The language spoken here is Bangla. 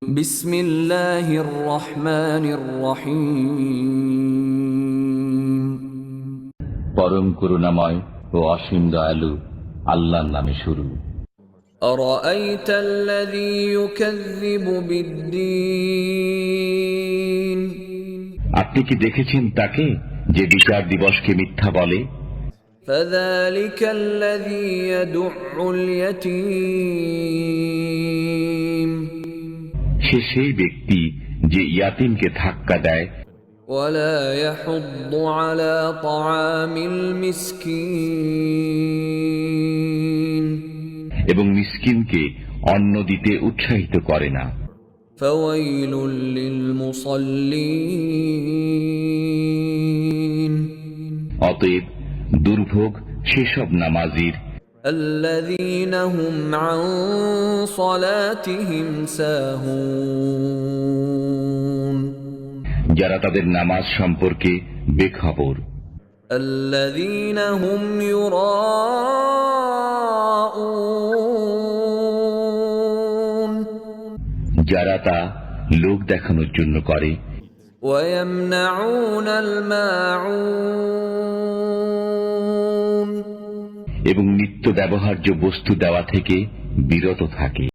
বিসমিল্লাহির রহমানির রহিম। পরম করুণাময় ও অসীম দয়ালু আল্লাহর নামে শুরু। আরাআইতাল্লাযী ইউকাযযিবু বিদ্দীন। আপনি কি দেখেছেন তাকে যে বিচার দিবসকে মিথ্যা বলে? ফাযালিকাল্লাযী ইয়াদুউল ইয়াতীম। সে সেই ব্যক্তি যে ইয়াতীমকে ধাক্কা দেয় ওয়ালা ইয়াহুদ্দু আলা তাআমিল মিসকিন। এবং মিসকিনকে অন্ন দিতে উৎসাহিত করে না। ফাওয়াইলুল লিল মুসাল্লিন। অতএব দুর্ভোগ সেসব নামাজীর আল্লাযীনা হুম আন সালাতিহিম সাহুন। যারা তাদের নামাজ সম্পর্কে বেখবর। আল্লাযীনা হুম ইউরাউন। যারা তা লোক দেখানোর জন্য করে। ওয়া ইয়ামনাউনাল মাউন। এবং নিত্য ব্যবহার্য বস্তু দেওয়া থেকে বিরত থাকে।